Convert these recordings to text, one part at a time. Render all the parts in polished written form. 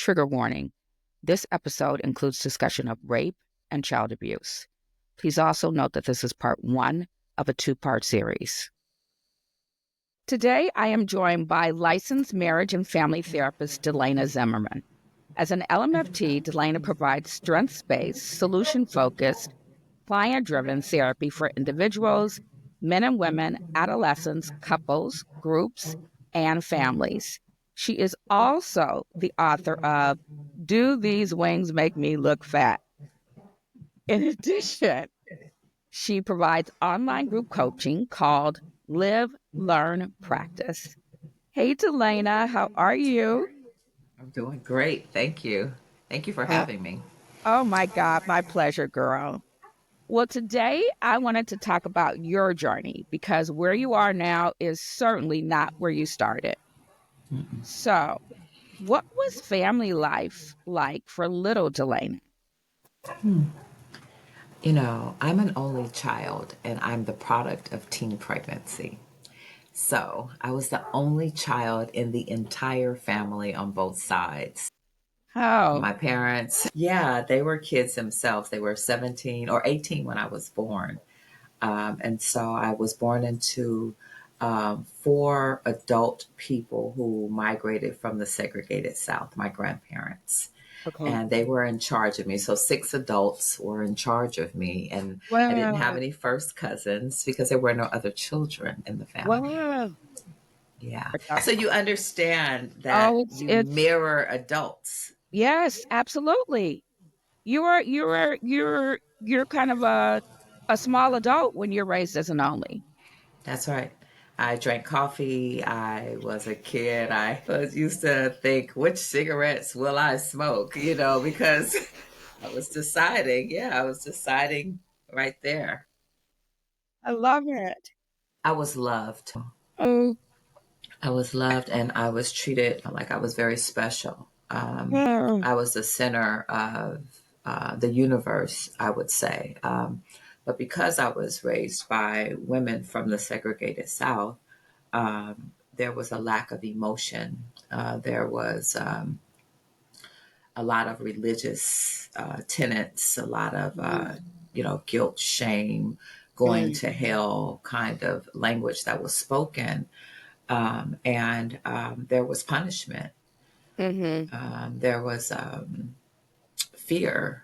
trigger warning. This episode includes discussion of rape and child abuse. Please also note that this is part 1 of a 2-part series. Today, I am joined by licensed marriage and family therapist Delena Zimmerman. As an LMFT, Delana provides strengths-based, solution-focused, client-driven therapy for individuals, men and women, adolescents, couples, groups, and families. She is also the author of Do These Wings Make Me Look Fat? In addition, she provides online group coaching called Live, Learn, Practice. Hey, Delana, how are you? I'm doing great. Thank you. Thank you for having me. Oh my God, my pleasure, girl. Well, today I wanted to talk about your journey because where you are now is certainly not where you started. So, what was family life like for little Delana? I'm an only child and I'm the product of teen pregnancy. So I was the only child in the entire family on both sides. Oh, My parents, yeah, they were kids themselves. They were 17 or 18 when I was born. And so I was born into 4 adult people who migrated from the segregated South, my grandparents. okay. And they were in charge of me. So 6 adults were in charge of me. And I didn't have Wow. any first cousins because there were no other children in the family. Wow. Yeah. So you understand that Oh, you it's mirror adults. yes, absolutely. You're kind of a small adult when you're raised as an only. That's right. I drank coffee. I was a kid. I was used to think, which cigarettes will I smoke? Because I was deciding right there. I love it. I was loved. Oh, I was loved and I was treated like I was very special. yeah. I was the center of the universe, I would say. But because I was raised by women from the segregated South, there was a lack of emotion. There was a lot of religious tenets, a lot of, guilt, shame, going Mm, to hell kind of language that was spoken. And there was punishment. mm-hmm, There was fear.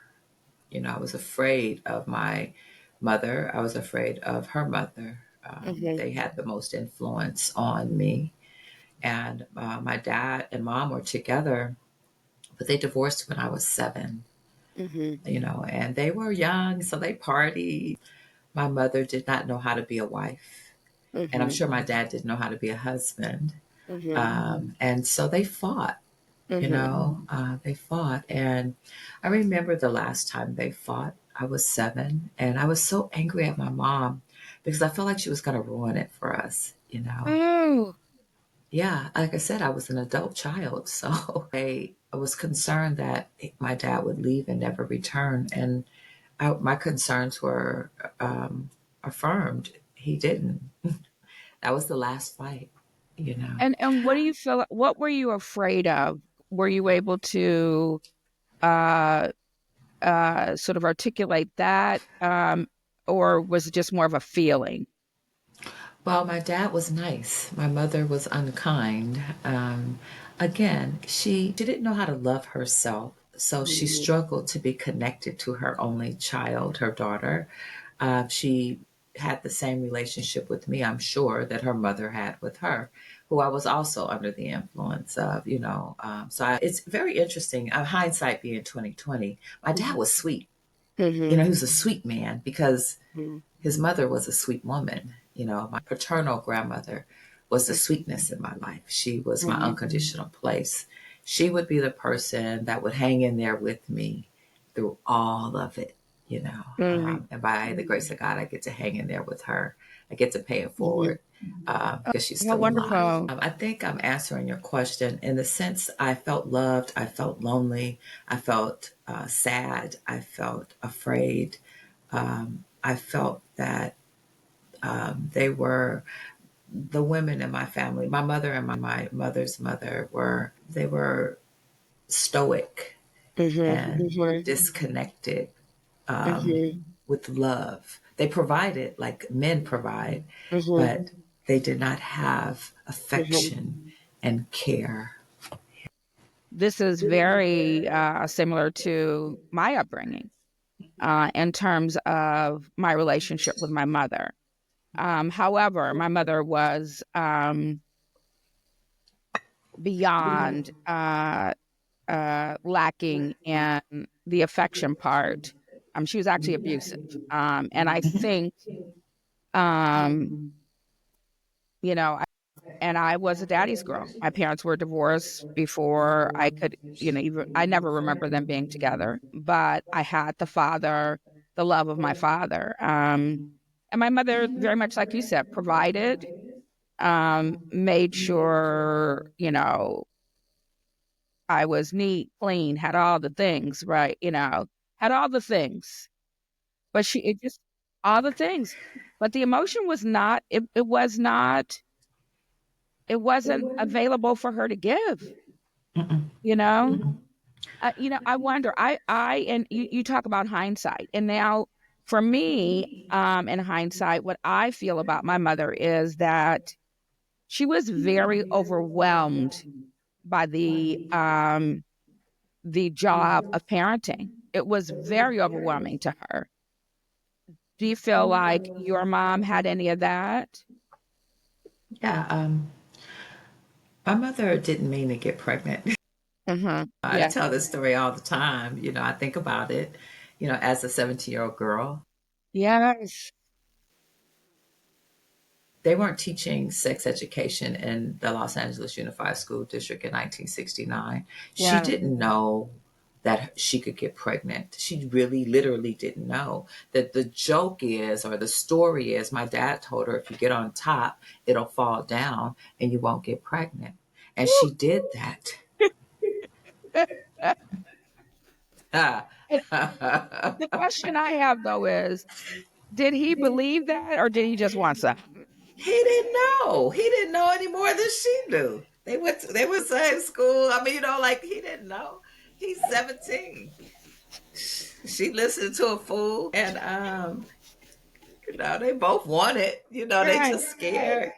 I was afraid of my mother. I was afraid of her mother. mm-hmm, They had the most influence on me. And my dad and mom were together, but they divorced when I was 7, mm-hmm, and they were young, so they partied. My mother did not know how to be a wife. And I'm mm-hmm, sure my dad didn't know how to be a husband. mm-hmm, And so they fought. mm-hmm. They fought. And I remember the last time they fought, I was 7, and I was so angry at my mom because I felt like she was going to ruin it for us. Oh, Yeah, like I said, I was an adult child. So I was concerned that my dad would leave and never return. And my concerns were affirmed. He didn't. That was the last fight. and what do you feel? What were you afraid of? Were you able to uh sort of articulate that, or was it just more of a feeling? Well, my dad was nice. My mother was unkind. Again, she didn't know how to love herself, so she Mhm, struggled to be connected to her only child, her daughter. She had the same relationship with me, I'm sure, that her mother had with her, who I was also under the influence of. It's very interesting. Hindsight being 2020, my dad was sweet. mhm, He was a sweet man because mhm, his mother was a sweet woman. My paternal grandmother was the sweetness in my life. She was my mhm, unconditional place. She would be the person that would hang in there with me through all of it. mhm. And by the grace of God, I get to hang in there with her. I get to pay it forward because she's How still alive. wonderful. I think I'm answering your question in the sense I felt loved, I felt lonely, I felt sad, I felt afraid. I felt that they were the women in my family. My mother and my mother's mother were stoic and disconnected with love. They provided like men provide, but they did not have affection and care. This is very similar to my upbringing in terms of my relationship with my mother. However, my mother was beyond lacking in the affection part. She was actually abusive. And I think, um, you know, and I was a daddy's girl. My parents were divorced before I could, even, I never remember them being together, but I had the love of my father. And my mother, very much like you said, provided, made sure, I was neat, clean, had all the things, right? Had all the things, but it just, all the things. But the emotion was not, it was not, it wasn't available for her to give, Mm-mm. you know? I wonder, and you talk about hindsight. And now for me, in hindsight, what I feel about my mother is that she was very overwhelmed by the job of parenting. It was very overwhelming to her. Do you feel like your mom had any of that? Yeah, my mother didn't mean to get pregnant. Mm-hmm. I Yeah. tell this story all the time. I think about it, as a 17-year-old girl. Yes. They weren't teaching sex education in the Los Angeles Unified School District in 1969. She Yeah. didn't know that she could get pregnant. She really, literally didn't know. That the joke is, or the story is, my dad told her if you get on top, it'll fall down and you won't get pregnant. And she did that. And the question I have though is, did he believe that or did he just want some? He didn't know. He didn't know any more than she knew. They went to same school. I mean, like he didn't know. He's 17. She listened to a fool, and they both want it. They Right. just scared.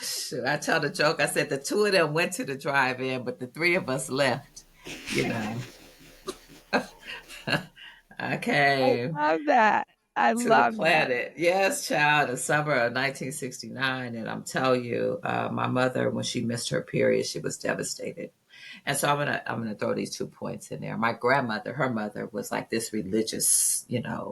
Shoot, I tell the joke. I said the two of them went to the drive-in, but the three of us left. You know, I I came love that. I to the love that. planet. Yes, child, the summer of 1969. And I'm telling you, my mother, when she missed her period, she was devastated. And so I'm gonna throw these 2 points in there. My grandmother, her mother was like this religious,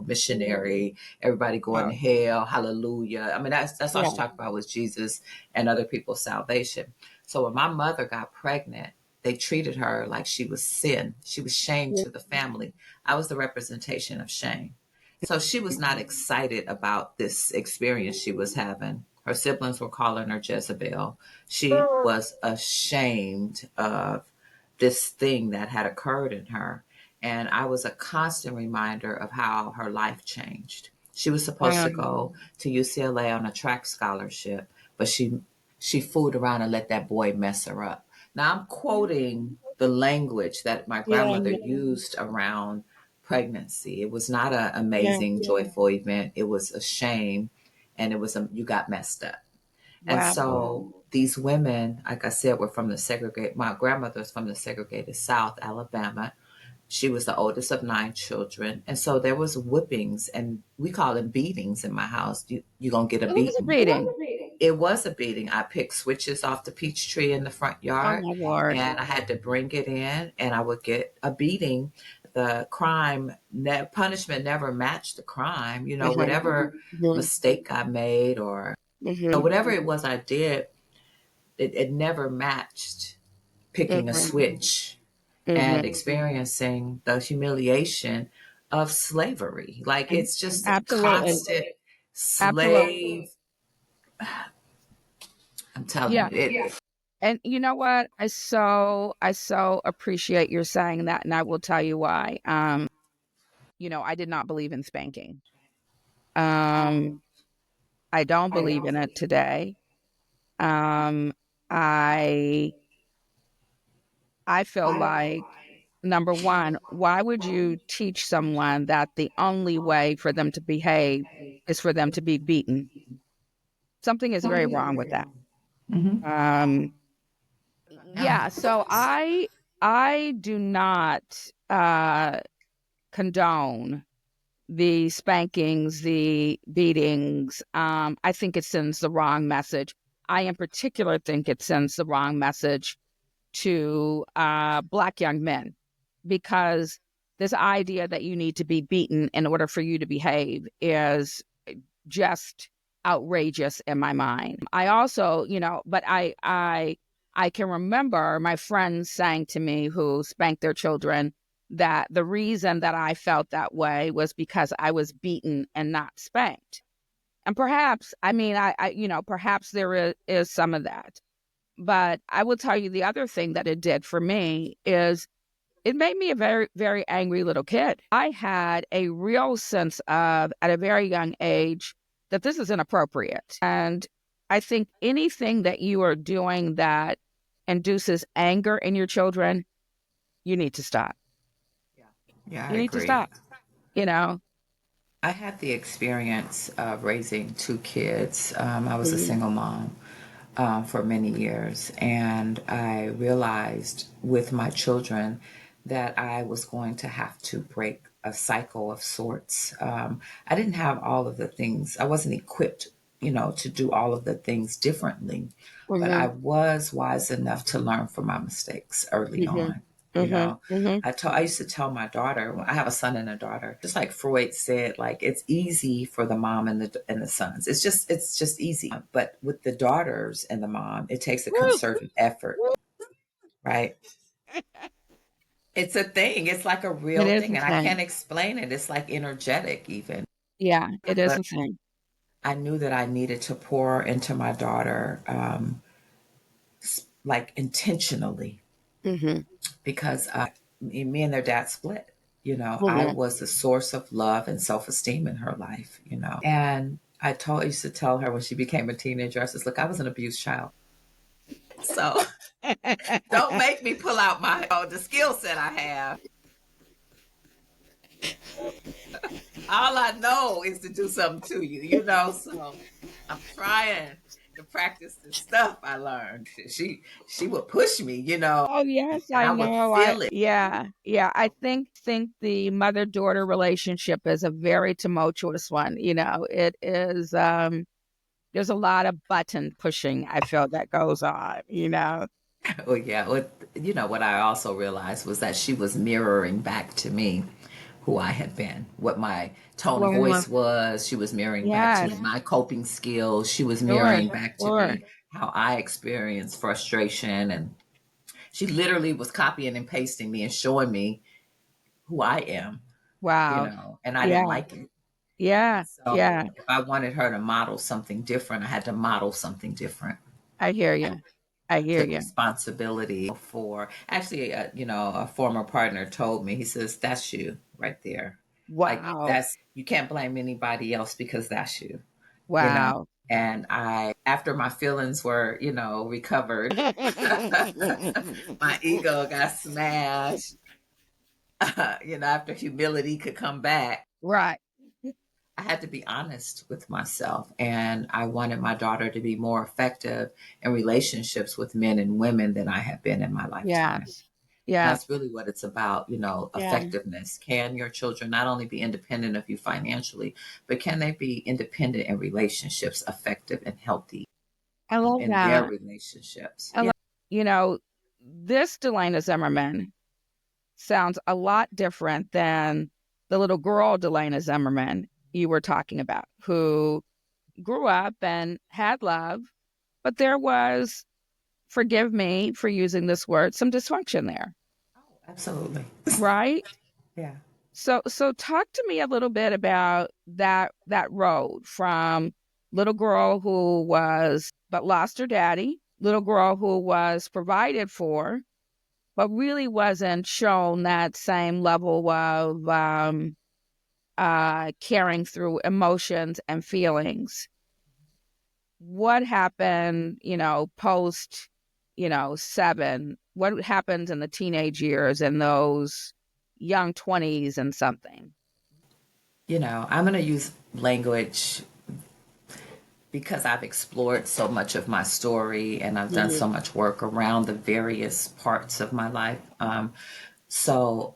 missionary, everybody going to Oh, hell, hallelujah. I mean, that's all yeah. she talked about was Jesus and other people's salvation. So when my mother got pregnant, they treated her like she was sin. She was shame Yeah. to the family. I was the representation of shame. So she was not excited about this experience she was having. Her siblings were calling her Jezebel. She was ashamed of this thing that had occurred in her. And I was a constant reminder of how her life changed. She was supposed to Um, go to UCLA on a track scholarship, but she fooled around and let that boy mess her up. Now I'm quoting the language that my yeah. grandmother used around pregnancy. It was not an Yeah. amazing, joyful event. It was a shame, and you got messed up. And Wow. so these women, like I said, were from the segregated. My grandmother's from the segregated South, Alabama. She was the oldest of 9 children, and so there was whippings, and we call them beatings in my house. You gonna get a It was a beating. beating. It was a beating. I picked switches off the peach tree in the front Oh yard, my Lord. and I had to bring it in, and I would get a beating. The punishment never matched the crime. Mm-hmm. Whatever Mm-hmm. mistake I made, or Mm-hmm. whatever it was I did, it never matched picking a Mm-hmm. switch and Mm-hmm. experiencing the humiliation of slavery. Like it's just Absolutely. constant Absolutely. slave. I'm telling Yeah. you, it. And you know what? I so appreciate your saying that, and I will tell you why. I did not believe in spanking. Um, I don't believe in it I, today. Um, I, I feel like, number one, why would you teach someone that the only way for them to behave is for them to be beaten? Something is very wrong with that. Mm-hmm. Um, Yeah. yeah, so I do not condone the spankings, the beatings. I think it sends the wrong message. I, in particular, think it sends the wrong message to Black young men, because this idea that you need to be beaten in order for you to behave is just outrageous in my mind. I also, but I can remember my friends saying to me who spanked their children that the reason that I felt that way was because I was beaten and not spanked. And perhaps, I mean, perhaps there is some of that. But I will tell you, the other thing that it did for me is it made me a very, very angry little kid. I had a real sense of, at a very young age, that this is inappropriate. And I think anything that you are doing that induces anger in your children, you need to stop. Yeah, I You need to agree. stop, you know? I had the experience of raising two kids. I was a Mhm. single mom for many years, and I realized with my children that I was going to have to break a cycle of sorts. I didn't have all of the things, I wasn't equipped, to do all of the things differently, but I Mhm. was wise enough to learn from my mistakes early Mhm. on. You Mhm. know, Mhm. I used to tell my daughter, I have a son and a daughter, just like Freud said, like it's easy for the mom and the sons. It's just easy. But with the daughters and the mom, it takes a Woo! concerted effort, Woo! right? It's a thing. It's like a It real is thing, a and I can't thing. explain it. It's like energetic, even. Yeah, it is But a thing. I knew that I needed to pour into my daughter, like intentionally, Mhm. because me and their dad split. I Mhm. was the source of love and self esteem in her life. And I used to tell her when she became a teenager, I says, "Look, I was an abused child, so don't make me pull out my the skill set I have. All I know is to do something to you. So I'm trying to practice the stuff I learned. She would push me, Oh yes, and I I would know. feel it. Yeah. I think the mother-daughter relationship is a very tumultuous one. It is there's a lot of button pushing I feel that goes on. Well, yeah. What I also realized was that she was mirroring back to me who I had been, what my tone of Well, voice was. She was mirroring back to yes, me my coping skills. She was sure, mirroring back to sure. me how I experienced frustration, and she literally was copying and pasting me and showing me who I am, Wow. and I didn't Yeah, like it. yeah, And so yeah. if I wanted her to model something different, I had to model something different. I hear you. I I hear took you. responsibility for actually, a former partner told me, he says, "That's you right there. Like, Wow. you can't blame anybody else because that's you, you know." Wow. And after my feelings were, recovered, my ego got smashed, after humility could come back. Right. I had to be honest with myself, and I wanted my daughter to be more effective in relationships with men and women than I have been in my lifetime. Yes. And Yes. that's really what it's about, Yeah. effectiveness. Can your children not only be independent of you financially, but can they be independent in relationships, effective and healthy I love in their that. relationships? I Yeah. love, you know, this Delena Zimmerman sounds a lot different than the little girl Delena Zimmerman you were talking about, who grew up and had love, but there was, forgive me for using this word, some dysfunction there, Oh, absolutely. right? Yeah. So talk to me a little bit about that road from little girl who was but lost her daddy, little girl who was provided for, but really wasn't shown that same level of caring through emotions and feelings. What happened, post, 7? What happens in the teenage years and those young 20s and something? I'm going to use language because I've explored so much of my story and I've done so much work around the various parts of my life. So,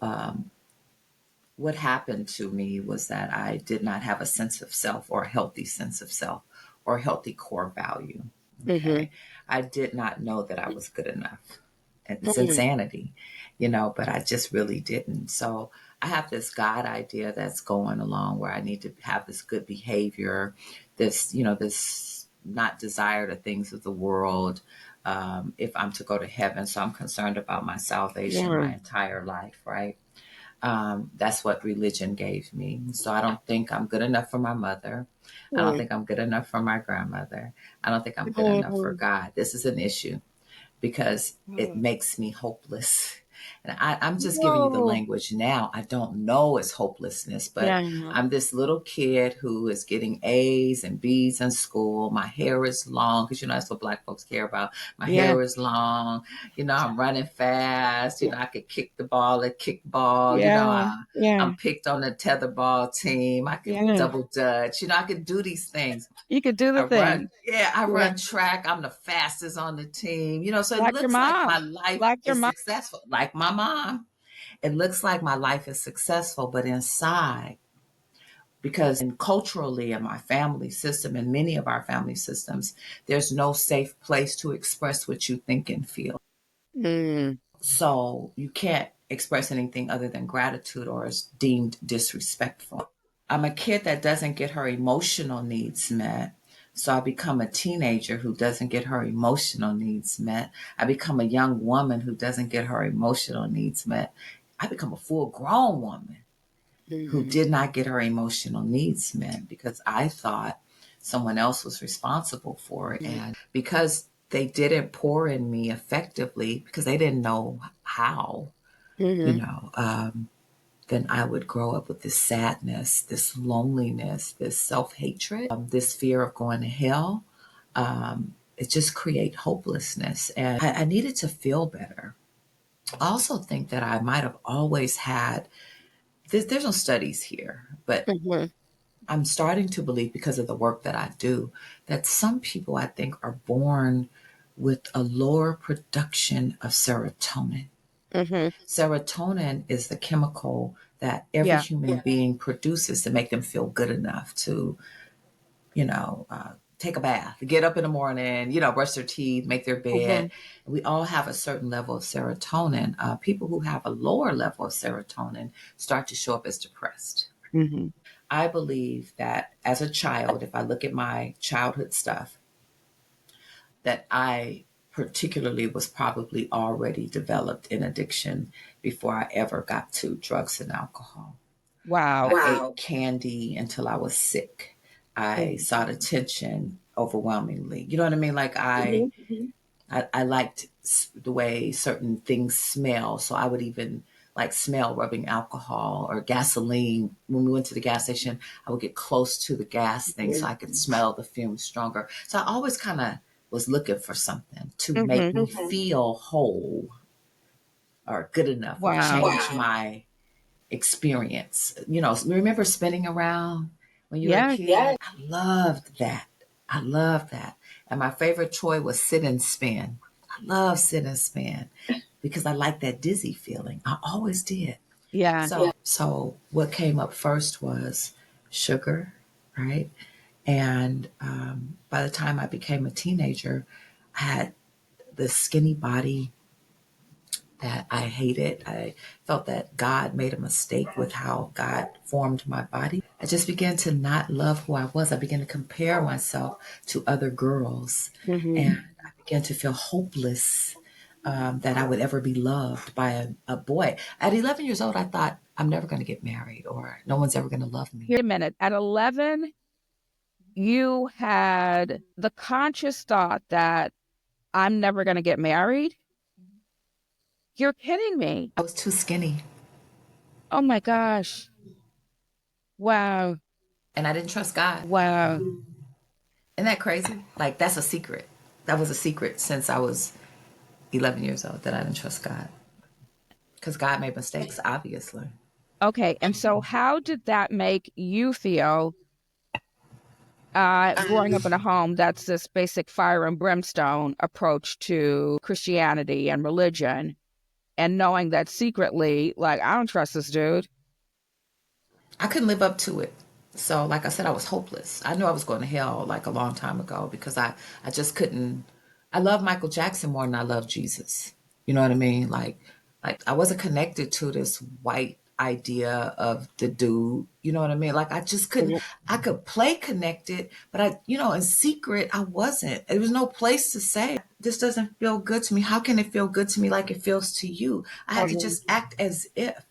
what happened to me was that I did not have a sense of self or a healthy sense of self or a healthy core value. Mm-hmm. Okay. I did not know that I was good enough. It's Mm-hmm. insanity, but I just really didn't. So I have this God idea that's going along where I need to have this good behavior, this not desire the things of the world. If I'm to go to heaven, so I'm concerned about my salvation Yeah. my entire life, right? That's what religion gave me. So I don't think I'm good enough for my mother. I don't think I'm good enough for my grandmother. I don't think I'm good enough for Mm-hmm. God. This is an issue because it Mm-hmm. makes me hopeless. And I'm just giving you the No. language now. I don't know it's hopelessness, but Yeah. I'm this little kid who is getting A's and B's in school. My hair is long because that's what Black folks care about. My Yeah. hair is long. I'm running fast. I could kick the ball at kickball. Yeah. Yeah. I'm picked on the tetherball team. I could Yeah. double dutch. I could do these things. You could do the I run, thing. yeah, I Yeah. run track. I'm the fastest on the team. So it Like your looks like my mom. life Like your is mom. successful, like my mom. It looks like my life is successful, but inside, because culturally in my family system and many of our family systems, there's no safe place to express what you think and feel. Mm. So you can't express anything other than gratitude or is deemed disrespectful. I'm a kid that doesn't get her emotional needs met. So I become a teenager who doesn't get her emotional needs met. I become a young woman who doesn't get her emotional needs met. I become a full grown woman who Mm-hmm. did not get her emotional needs met because I thought someone else was responsible for it. And because they didn't pour in me effectively, because they didn't know how, you Mm-hmm. know, um, then I would grow up with this sadness, this loneliness, this self hatred, this fear of going to hell. It just create hopelessness. And I needed to feel better. I also think that I might have always had, there's no studies here, but Mm-hmm. I'm starting to believe because of the work that I do that some people I think are born with a lower production of serotonin. Mm-hmm. Serotonin is the chemical that every Yeah. human being produces to make them feel good enough to, take a bath, get up in the morning, brush their teeth, make their Mm-hmm. bed. We all have a certain level of serotonin. People who have a lower level of serotonin start to show up as depressed. Mm-hmm. I believe that as a child, if I look at my childhood stuff, that I particularly was probably already developed in addiction before I ever got to drugs and alcohol. I Wow. ate candy until I was sick. I Mm-hmm. sought attention overwhelmingly. You know what I mean? Like Mm-hmm. I liked the way certain things smell. So I would even like smell rubbing alcohol or gasoline. When we went to the gas station, I would get close to the gas thing so I could smell the fumes stronger. So I always kind of was looking for something to make Mm-hmm. me feel whole or good enough or Wow. change my experience. Remember spinning around when you were a Yeah. kid? Yes. I loved that. I loved that. And my favorite toy was sit and spin. I love sit and spin because I like that dizzy feeling. I always did. Yeah. So what came up first was sugar, right? And by the time I became a teenager, I had this skinny body that I hated. I felt that God made a mistake with how God formed my body. I just began to not love who I was. I began to compare myself to other girls. Mm-hmm. And I began to feel hopeless that I would ever be loved by a boy. At 11 years old, I thought, I'm never going to get married or no one's ever going to love me. Wait a minute. At 11, you had the conscious thought that I'm never going to get married? You're kidding me. I was too skinny Oh my gosh. Wow. and I didn't trust God. Wow. Isn't that crazy? Like, that's a secret. That was a secret since I was 11 years old, that I didn't trust God. Because God made mistakes, obviously. Okay. And so how did that make you feel growing up in a home that's this basic fire and brimstone approach to Christianity and religion, and knowing that secretly, like, I don't trust this dude? I couldn't live up to it. So, like I said, I was hopeless. I knew I was going to hell like a long time ago because I just couldn't. I love Michael Jackson more than I love Jesus. You know what I mean? Like I wasn't connected to this white idea of the dude. You know what I mean? Like I just couldn't. I could play connected, but in secret, I wasn't. There was no place to say this doesn't feel good to me. How can it feel good to me like it feels to you? I had to just act as if.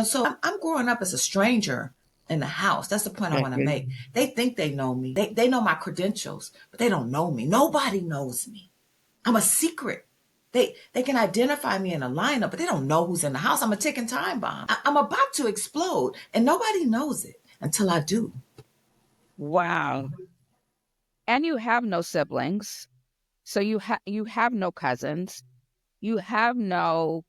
So I'm growing up as a stranger in the house. That's the point I want to make. They think they know me. They know my credentials, but they don't know me. Nobody knows me. I'm a secret. They can identify me in a lineup, but they don't know who's in the house. I'm a ticking time bomb. I'm about to explode, and nobody knows it until I do. Wow. And you have no siblings. So you have no cousins. You have no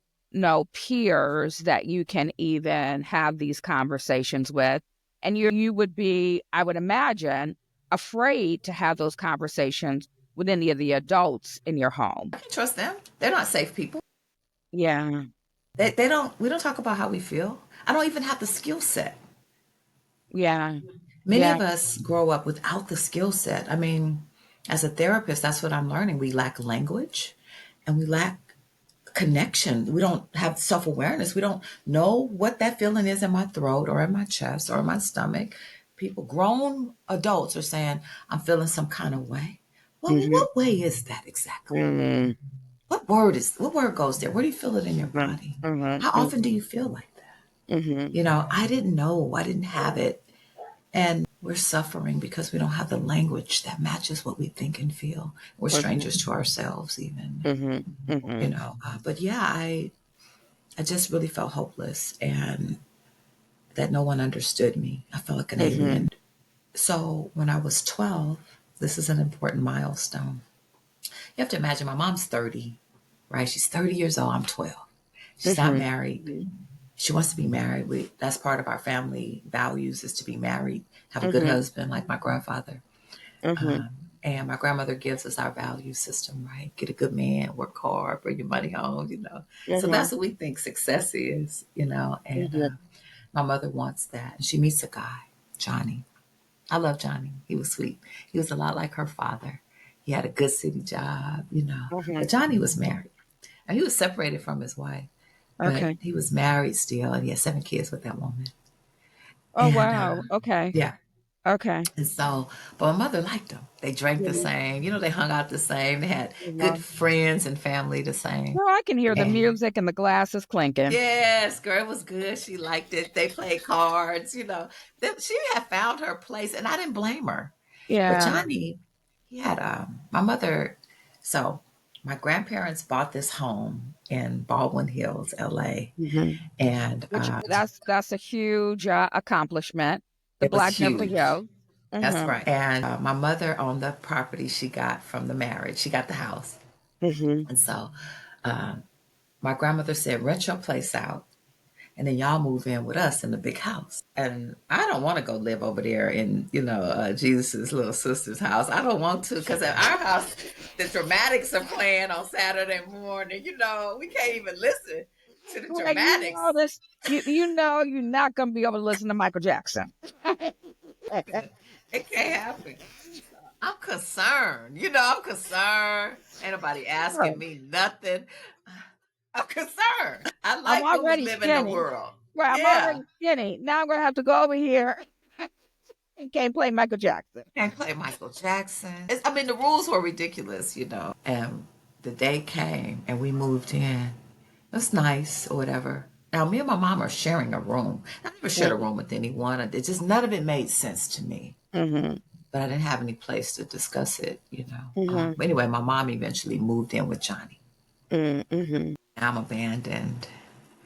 peers that you can even have these conversations with. And you would be, I would imagine, afraid to have those conversations with any of the adults in your home. I can trust them. They're not safe people. Yeah. They don't. We don't talk about how we feel. I don't even have the skill set. Yeah. Many Yeah. of us grow up without the skill set. I mean, as a therapist, that's what I'm learning. We lack language and we lack connection. We don't have self awareness. We don't know what that feeling is in my throat or in my chest or in my stomach. People, grown adults, are saying, I'm feeling some kind of way. Well, Mm-hmm. what way is that exactly? Mm-hmm. What word goes there? Where do you feel it in your body? How often do you feel like that? Mm-hmm. I didn't know. I didn't have it. And we're suffering because we don't have the language that matches what we think and feel. We're strangers to ourselves, even. Mm-hmm. Mm-hmm. But yeah, I just really felt hopeless and that no one understood me. I felt like an Mm-hmm. alien. So when I was 12, this is an important milestone. You have to imagine my mom's 30, right? She's 30 years old. I'm 12. She's not married. She wants to be married. That's part of our family values, is to be married, have a good Mm-hmm. husband like my grandfather. Mm-hmm. And my grandmother gives us our value system, right? Get a good man, work hard, bring your money home, So Mm-hmm. that's what we think success is. And Mm-hmm. my mother wants that. And she meets a guy, Johnny. I love Johnny. He was sweet. He was a lot like her father. He had a good city job. Mm-hmm. But Johnny was married. And he was separated from his wife, but Okay. he was married still, and he had 7 kids with that woman. Oh, And wow. Okay. yeah, Okay. and so, but my mother liked them. They drank the Mhm. same, they hung out the same. They had good Mhm. friends and family the same. Well, I can hear the And music and the glasses clinking. yes, girl, it was good. She liked it. They played cards. She had found her place, and I didn't blame her. But Yeah. Johnny, he had my mother. So my grandparents bought this home in Baldwin Hills, LA, Mhm. and Which that's a huge accomplishment. The it was Black Beverly huge. Hills. That's Mm-hmm. right. And my mother owned the property she got from the marriage. She got the house. Mm-hmm. And so my grandmother said, rent your place out. And then y'all move in with us in the big house. And I don't want to go live over there in, Jesus's little sister's house. I don't want to, because at our house, the dramatics are playing on Saturday morning. We can't even listen to the Like, dramatics. this. You know you're not gonna be able to listen to Michael Jackson. It can't happen. I'm concerned. I'm concerned. Ain't nobody asking Right. me nothing. I'm concerned. I I'm like when we already live in the skinny. world. Right, I'm Yeah. already skinny. Now I'm gonna have to go over here and can't play Michael Jackson. Can't play Michael Jackson. I mean, the rules were ridiculous. And the day came and we moved in. It was nice or whatever. Now, me and my mom are sharing a room. I never shared a room with anyone. None of it made sense to me. Mm-hmm. But I didn't have any place to discuss it. Mm-hmm. But anyway, my mom eventually moved in with Johnny. Mm-hmm. I'm abandoned.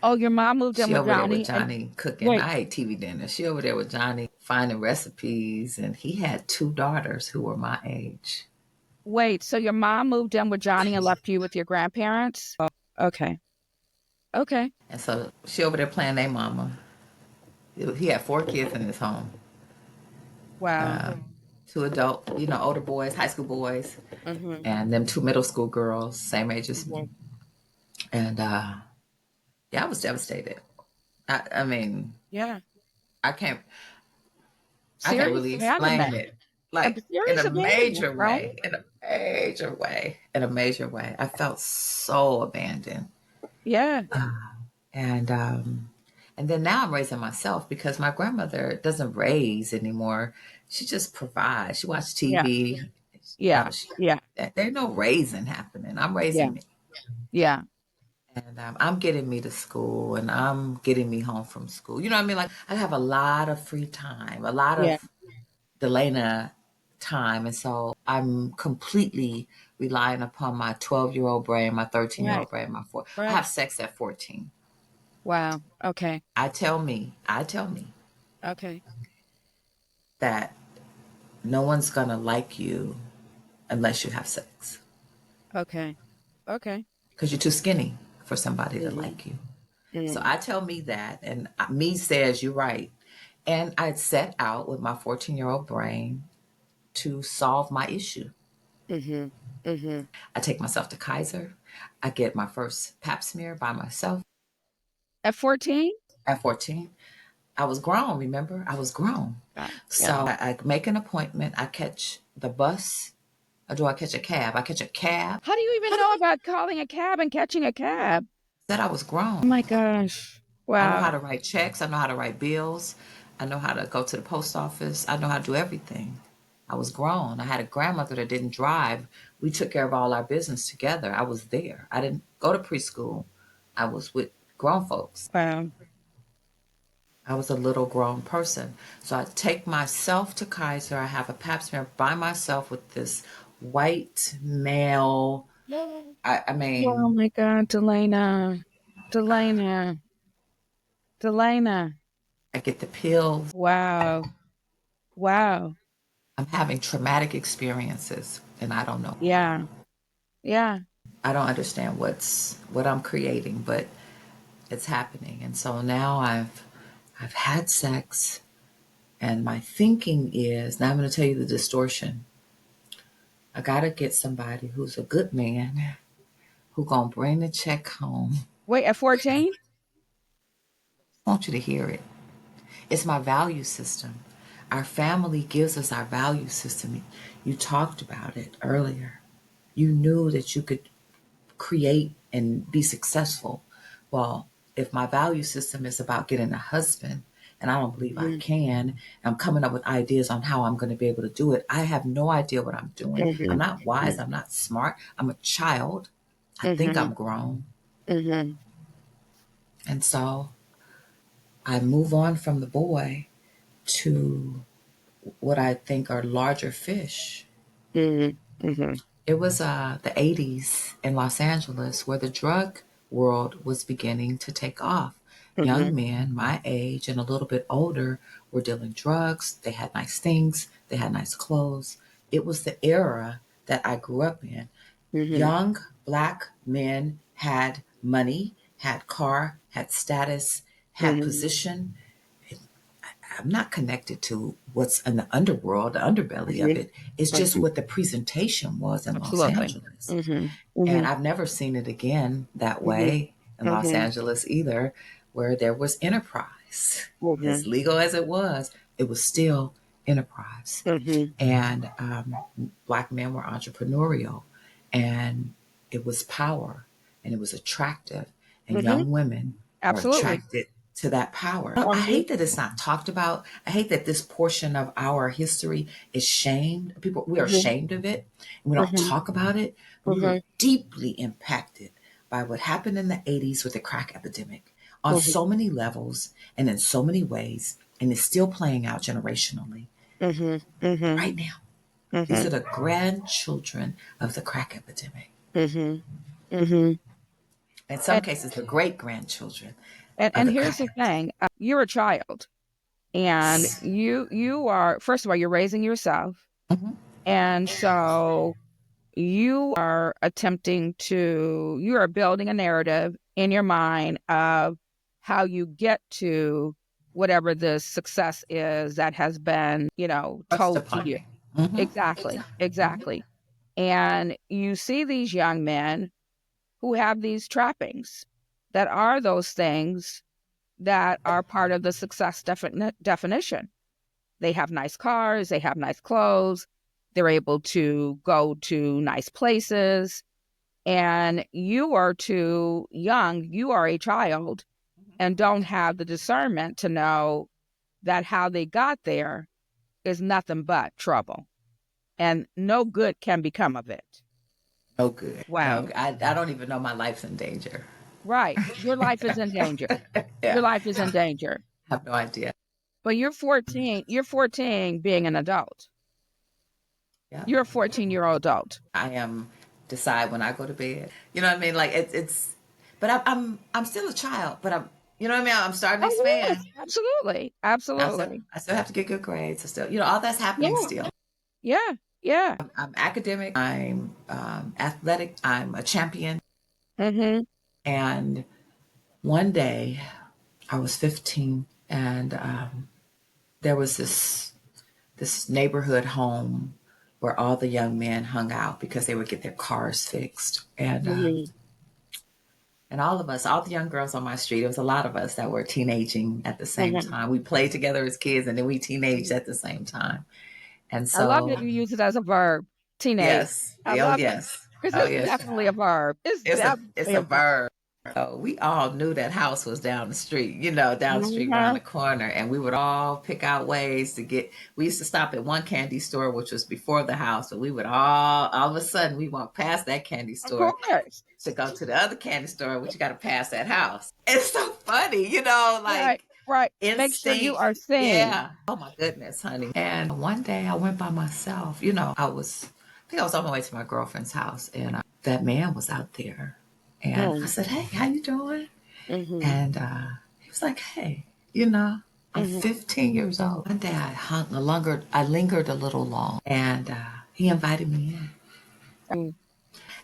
Oh, your mom moved in She with over there with Johnny, and Johnny cooking. wait. I ate TV dinner. She over there with Johnny finding recipes, and he had two daughters who were my age. Wait, so your mom moved in with Johnny and left you with your grandparents? Oh, okay. Okay. And so she over there playing their mama. He had 4 kids in his home. Wow. Uh, 2 adult, older boys, high school boys, Mm-hmm. and them 2 middle school girls, same age as Mm-hmm. me. And yeah, I was devastated. I mean, Yeah. I can't I can't Serious really abandonment. explain it. Like in a Serious abandonment, major right? way, in a major way, in a major way. I felt so abandoned. Yeah. Uh, and then now I'm raising myself because my grandmother doesn't raise anymore. She just provides. She watches Yeah. TV. Yeah. Yeah. There's no raising happening. I'm Yeah. raising me. Yeah. And I'm getting me to school and I'm getting me home from school. You know what I mean? Like I have a lot of free time, a lot Yeah. of Delena time. And so I'm completely relying upon my 12-year-old brain, my 13-year-old Right. brain, my four. I Right. have sex at 14. Wow. Okay. I tell me Okay. that no one's going to like you unless you have sex Okay. Okay. because you're too skinny for somebody to Mm-hmm. like you. So Mm-hmm. I tell me that, and me says, you're right. And I set out with my 14-year-old brain to solve my issue. Mm-hmm. Mm-hmm. I take myself to Kaiser. I get my first pap smear by myself At 14? at 14. I was grown, remember? I was grown. So Yeah. I make an appointment. I catch the bus. Or do I catch a cab? I catch a cab. How do you even know about calling a cab and catching a cab? Said I was Oh grown. my gosh. I know how Wow. to write checks. I know how to write bills. I know how to go to the post office. I know how to do everything. I was grown. I had a grandmother that didn't drive. We took care of all our business together. I was there. I didn't go to preschool. I was with grown folks. Wow. I was a little grown person. So I take myself to Kaiser. I have a pap smear by myself with this white male. I Oh mean, my God, Delena. Delena. Delena. I get the pills. Wow. Wow. I'm having traumatic experiences and I don't know. Yeah. Yeah. I don't understand what I'm creating, but it's happening. And so now I've had sex and my thinking is, now I'm going to tell you the distortion. I got to get somebody who's a good man who going to bring the check home. Wait, at 14? I want you to hear it. It's my value system. Our family gives us our value system. You talked about it earlier. You knew that you could create and be successful. Well, if my value system is about getting a husband, and I don't believe I Mm-hmm. can, I'm coming up with ideas on how I'm going to be able to do it. I have no idea what I'm doing. I'm Mm-hmm. not wise. I'm not smart. I'm a child. I think Mm-hmm. I'm grown. Mm-hmm. And so I move on from the boy to what I think are larger fish. Mm-hmm. It was the 80s in Los Angeles where the drug world was beginning to take off. Mm-hmm. Young men my age and a little bit older were dealing drugs. They had nice things, they had nice clothes. It was the era that I grew up in. Mm-hmm. Young black men had money, had car, had status, had Mm-hmm. position. I'm not connected to what's in the underworld, the underbelly of Mm-hmm. it. It's just Mm-hmm. what the presentation was in Los Absolutely. Angeles. Mm-hmm. And Mm-hmm. I've never seen it again that Mm-hmm. way in Los Mm-hmm. Angeles either, where there was enterprise. Mm-hmm. As legal as it was still enterprise. Mm-hmm. And black men were entrepreneurial, and it was power, and it was attractive, and Mm-hmm. young women are Absolutely. attracted to that power. I Mm-hmm. hate that it's not talked about. I hate that this portion of our history is shamed. People, we are Mm-hmm. ashamed of it, and we don't Mm-hmm. talk about it. But we were Mm-hmm. deeply impacted by what happened in the 80s with the crack epidemic on so many levels and in so many ways, and it's still playing out generationally Mm-hmm. Mm-hmm. right now. These Mm-hmm. are the grandchildren of the crack epidemic. Mm-hmm. Mm-hmm. In some cases, the great grandchildren of And the here's crack the epidemic. thing, you're a child, and you are, first of all, you're raising yourself, Mhm. and so you are you are building a narrative in your mind of how you get to whatever the success is that has been, Thrust told to upon you. me. Mm-hmm. Exactly. Mm-hmm. Exactly. And you see these young men who have these trappings that are those things that are part of the success definition. They have nice cars, they have nice clothes, they're able to go to nice places. And you are too young, you are a child, and don't have the discernment to know that how they got there is nothing but trouble and no good can become of it. No good. No, Wow. I don't even know my life's in danger. Right. Your life is in danger. Your Yeah, life is in danger. I have no idea. But you're 14 being an adult. Yeah, You're a 14-year-old adult. I am. Decide when I go to bed. You know what I mean? Like it's. But I'm still a child. But I'm. You know what I mean? I'm starting to Oh, expand. yes, absolutely. I Absolutely. still have to get good grades. I still, all that's happening Yeah. still. Yeah. Yeah. I'm academic. I'm athletic. I'm a champion. Mm-hmm. And one day, I was 15, and there was this neighborhood home where all the young men hung out because they would get their cars fixed. Mm-hmm. And all of us, all the young girls on my street, it was a lot of us that were teenaging at the same Mm-hmm. time. We played together as kids, and then we teenaged at the same time. And I love so, that you use it as a verb. Teenage. yes, I oh love it yes, because oh it's yes, definitely a verb. It's it's definitely a a verb. verb. So we all knew that house was down the street, down the street around Mm-hmm. the corner, and we would all pick out ways to get. We used to stop at one candy store, which was before the house, but we would all of a sudden we walk past that candy Of store course. to go to the other candy store, which you got to pass that house. It's so funny, Right. like Right. Make sure you instinct. are seen. Yeah. Oh my goodness, honey. And one day I went by myself. I think I was on my way to my girlfriend's house, and that man was out there. And I Mm-hmm. said, "Hey, how you doing?" Mm-hmm. And he was like, "Hey, I'm Mm-hmm. 15 years old." One day I lingered a little long, and he invited me in.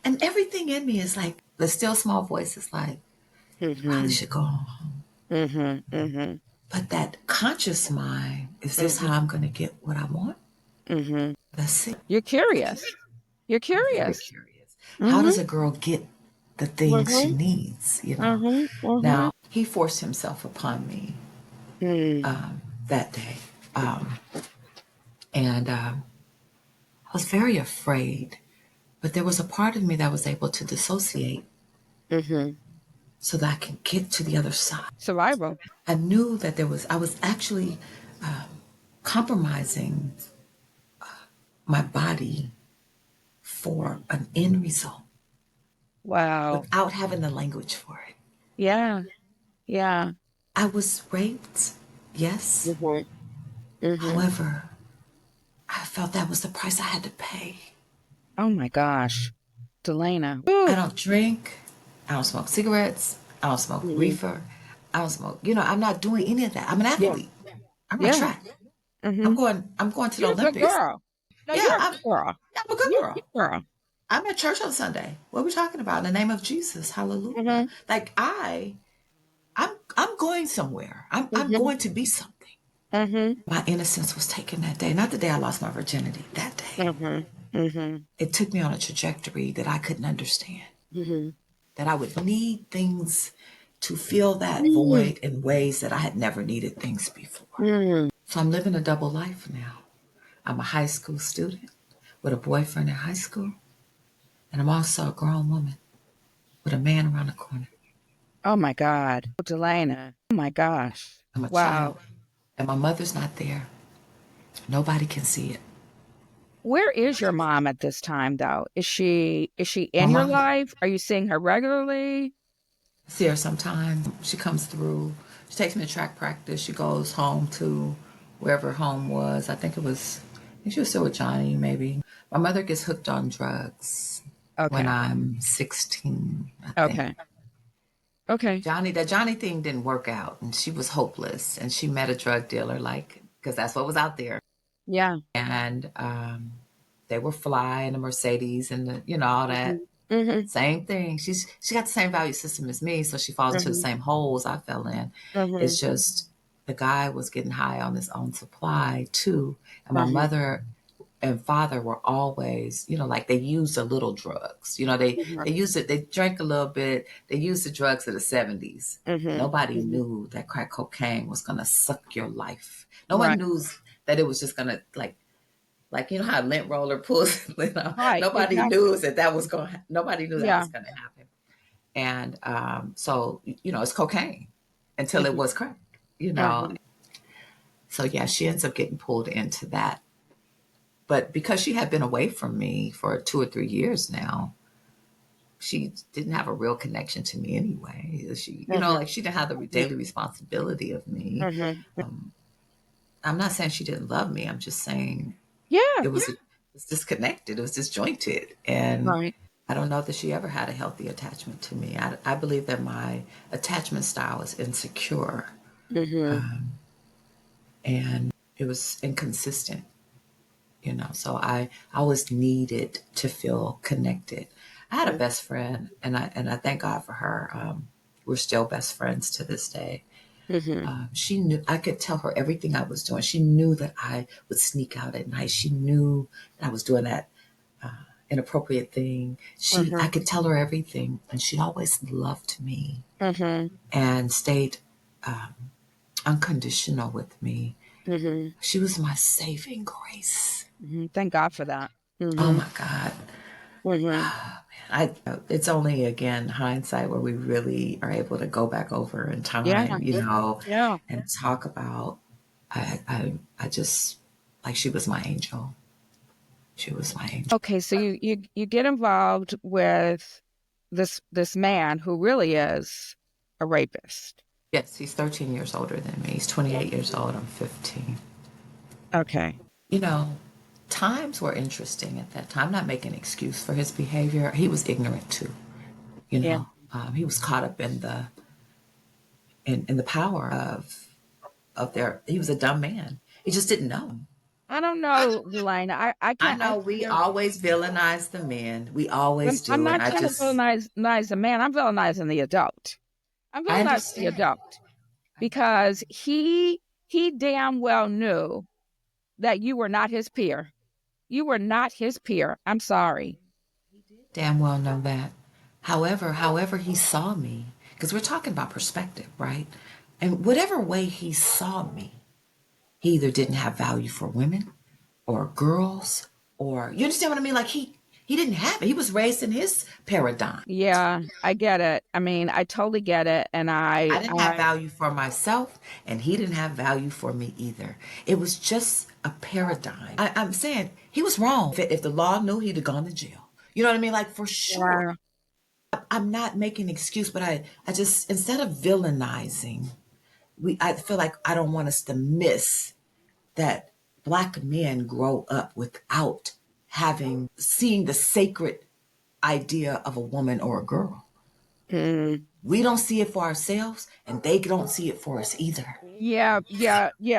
And everything in me is like, the still small voice is like, probably Mm-hmm. should go home. Mm-hmm. Mm-hmm. But that conscious mind, is this Mm-hmm. how I'm going to get what I want? Mm-hmm. Let's see. You're curious. You're I'm very curious. curious. How Mm-hmm. does a girl get the things she Mm-hmm. needs? Mm-hmm. Mm-hmm. Now, he forced himself upon me Mm-hmm. that day. Um, and I was very afraid, but there was a part of me that was able to dissociate Mm-hmm. so that I can get to the other side. Survival. I knew that I was actually compromising my body for an end result Wow. without having the language for it. Yeah. Yeah. I was raped, yes. Mm-hmm. Mm-hmm. However, I felt that was the price I had to pay. Oh my gosh. Delana. I Woo. don't drink. I don't smoke cigarettes. I don't smoke Mm-hmm. reefer. I don't smoke. I'm not doing any of that. I'm an Yeah. athlete. I'm on Yeah. track. Mm-hmm. I'm going to the You're a good Olympics. girl. No, Yeah, you're a good girl. I'm a good You're a girl. good girl. I'm at church on Sunday. What are we talking about? In the name of Jesus. Hallelujah. Mm-hmm. Like I'm going somewhere. I'm Mm-hmm. going to be something. Mm-hmm. My innocence was taken that day. Not the day I lost my virginity. That day. Mm-hmm. Mm-hmm. It took me on a trajectory that I couldn't understand. Mm-hmm. That I would need things to fill that Mm-hmm. void in ways that I had never needed things before. Mm-hmm. So I'm living a double life now. I'm a high school student with a boyfriend in high school, and I'm also a grown woman with a man around the corner. Oh my God. Delana. Oh my gosh. I'm a child, Wow. and my mother's not there. Nobody can see it. Where is your mom at this time though? Is she My in your mom, life? Are you seeing her regularly? I see her sometimes. She comes through. She takes me to track practice. She goes home to wherever home was. I think she was still with Johnny, maybe. My mother gets hooked on drugs when Okay. I'm 16, I think. Okay. Okay. That Johnny thing didn't work out, and she was hopeless, and she met a drug dealer, like, because that's what was out there. Yeah. And they were fly in the Mercedes and the, all that. Mm-hmm. Same thing. She got the same value system as me, so she falls into the Mm-hmm. same holes I fell in. Mm-hmm. It's just the guy was getting high on his own supply too, and my Mm-hmm. mother and father were always, like they used a little drugs. They used it. They drank a little bit. They used the drugs of the 70s. Mm-hmm. Nobody Mm-hmm. knew that crack cocaine was gonna suck your life. No one Right. knew that it was just gonna like how a lint roller pulls. Right. Nobody Exactly. knew that was going. Nobody knew that Yeah. was going to happen. And so it's cocaine until it Mm-hmm. was crack. You know. Mm-hmm. So yeah, she ends up getting pulled into that. But because she had been away from me for 2 or 3 years now, she didn't have a real connection to me anyway. Mm-hmm. Like she didn't have the daily responsibility of me. Mm-hmm. I'm not saying she didn't love me. I'm just saying Yeah. it was disconnected. It was disjointed, and Right. I don't know that she ever had a healthy attachment to me. I believe that my attachment style is insecure, Mm-hmm. and it was inconsistent. So I always needed to feel connected. I had a best friend, and I thank God for her. We're still best friends to this day. Mm-hmm. She knew I could tell her everything I was doing. She knew that I would sneak out at night. She knew that I was doing that inappropriate thing. I Mm-hmm. could tell her everything, and she always loved me Mm-hmm. and stayed unconditional with me. Mm-hmm. She was my saving grace. Mm-hmm. Thank God for that. Oh Mm-hmm. my God. Mm-hmm. I it's only again hindsight where we really are able to go back over in Yeah. time, Yeah. and talk about I just like she was my angel. She was my angel. Okay, so you get involved with this man who really is a rapist. Yes, he's 13 years older than me. He's 28 years old. I'm 15. Okay. You know, times were interesting at that time. I'm not making an excuse for his behavior. He was ignorant too. Yeah. He was caught up in the power of their. He was a dumb man. He just didn't know. I don't know, Delana. I I can't. know we always villainize the men. We always I'm do, and not I trying to just villainize the man. I'm villainizing the adult. I'm I villainizing the understand. adult because he damn well knew that you were not his peer. You were not his peer. I'm sorry. Damn well know that. However he saw me, because we're talking about perspective, right? And whatever way he saw me, he either didn't have value for women or girls, or you understand what I mean? Like he didn't have it. He was raised in his paradigm. Yeah, I get it. I mean, I totally get it, and I didn't have value for myself, and he didn't have value for me either. It was just a paradigm. I'm saying he was wrong. If the law knew, he'd have gone to jail. You know what I mean? Like for sure. yeah, I'm not making an excuse, but I just instead of villainizing, I feel like I don't want us to miss that black men grow up without having seeing the sacred idea of a woman or a girl. mm, We don't see it for ourselves, and they don't see it for us either. yeah.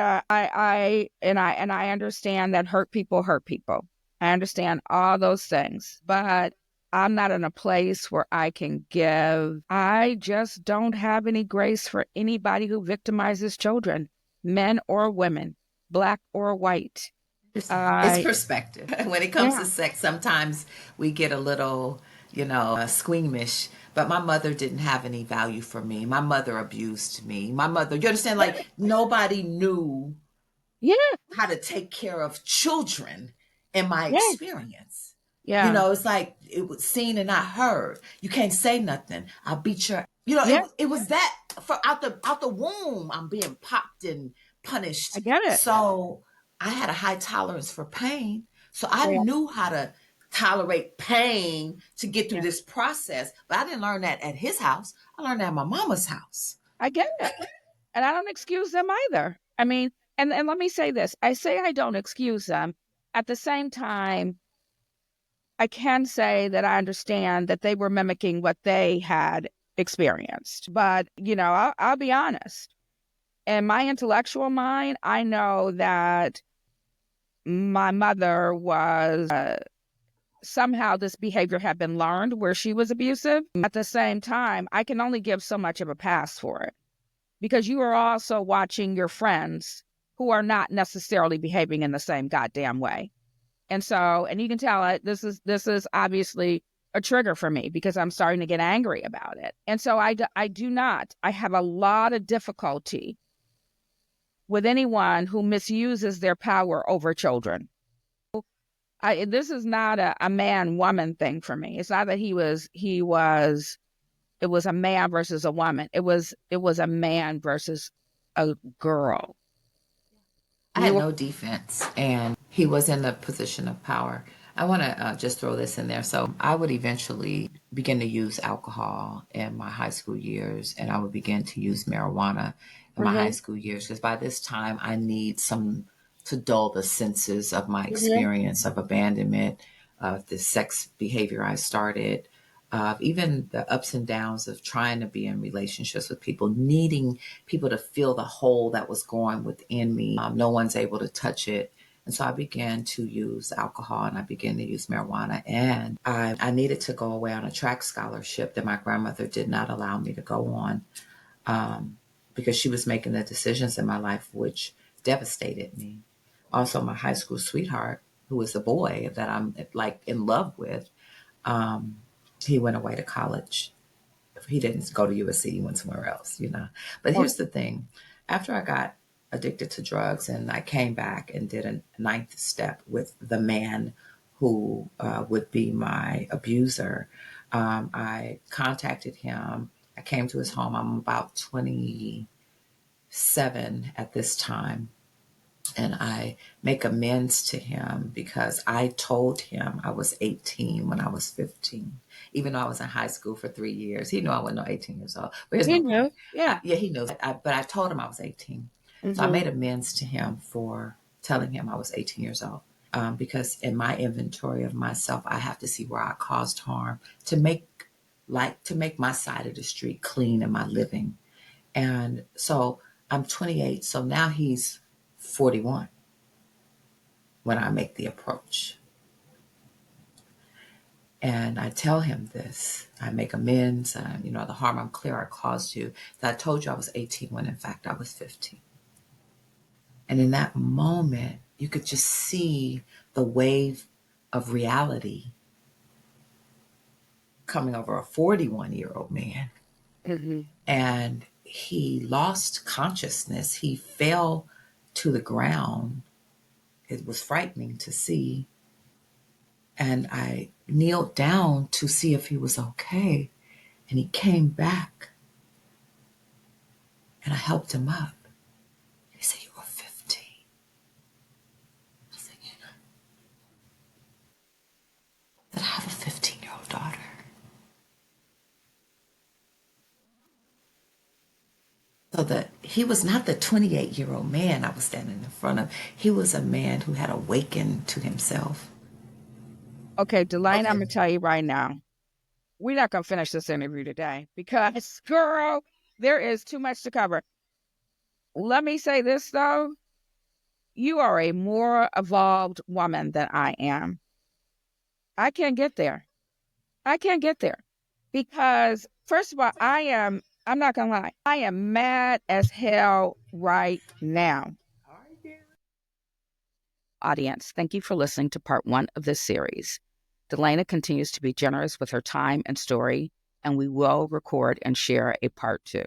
I understand that hurt people hurt people. I understand all those things, but I'm not in a place where I can give. I just don't have any grace for anybody who victimizes children, men or women, black or white. It's I perspective. When it comes to Yeah, sex, sometimes we get a little, squeamish. But my mother didn't have any value for me. My mother abused me. My mother, you understand? Like nobody knew yeah, how to take care of children in my yeah, experience. yeah, It's like it was seen and not heard. You can't say nothing. I'll beat your. yeah. It was that for out the womb. I'm being popped and punished. I get it. So I had a high tolerance for pain. So I Yeah, knew how to tolerate pain to get through yeah. this process. But I didn't learn that at his house. I learned that at my mama's house. I get it. And I don't excuse them either. I mean, and let me say this. I say I don't excuse them. At the same time, I can say that I understand that they were mimicking what they had experienced. But, I'll be honest. In my intellectual mind, I know that my mother was somehow this behavior had been learned where she was abusive. At the same time, I can only give so much of a pass for it because you are also watching your friends who are not necessarily behaving in the same goddamn way. And so, and you can tell this is obviously a trigger for me because I'm starting to get angry about it. And so I have a lot of difficulty with anyone who misuses their power over children. This is not a man-woman thing for me. It's not that it was a man versus a woman. It was a man versus a girl. I had no defense, and he was in a position of power. I want to just throw this in there. So I would eventually begin to use alcohol in my high school years, and I would begin to use marijuana in my high school years, because by this time I need some to dull the senses of my experience of abandonment, of the sex behavior I started, even the ups and downs of trying to be in relationships with people, needing people to fill the hole that was going within me. No one's able to touch it. And so I began to use alcohol, and I began to use marijuana. And I needed to go away on a track scholarship that my grandmother did not allow me to go on, because she was making the decisions in my life which devastated me. Also, my high school sweetheart, who was a boy that I'm like in love with, he went away to college. He didn't go to USC, he went somewhere else, you know. But here's the thing. After I got addicted to drugs and I came back and did a ninth step with the man who would be my abuser, I contacted him. I came to his home. I'm about 27 at this time. And I make amends to him because I told him I was 18 when I was 15. Even though I was in high school for 3 years, he knew I wasn't no 18 years old. But here's He my knew, point. yeah. Yeah, he knows. But I told him I was 18. So I made amends to him for telling him I was 18 years old. Because in my inventory of myself, I have to see where I caused harm to make my side of the street clean in my living. And so I'm 28. So now he's 41 when I make the approach. And I tell him this. I make amends. The harm I'm clear I caused you. That I told you I was 18 when in fact I was 15. And in that moment, you could just see the wave of reality coming over a 41-year-old man. And he lost consciousness. He fell to the ground. It was frightening to see. And I kneeled down to see if he was okay. And he came back. And I helped him up. He said, "You were 15." I said, that I have a 15-year-old daughter. So that he was not the 28-year-old man I was standing in front of. He was a man who had awakened to himself. Okay, Delana, I'm going to tell you right now, we're not going to finish this interview today because, girl, there is too much to cover. Let me say this, though. You are a more evolved woman than I am. I can't get there. Because, first of all, I'm not going to lie, I am mad as hell right now. Audience, thank you for listening to part 1 of this series. Delana continues to be generous with her time and story, and we will record and share a part 2.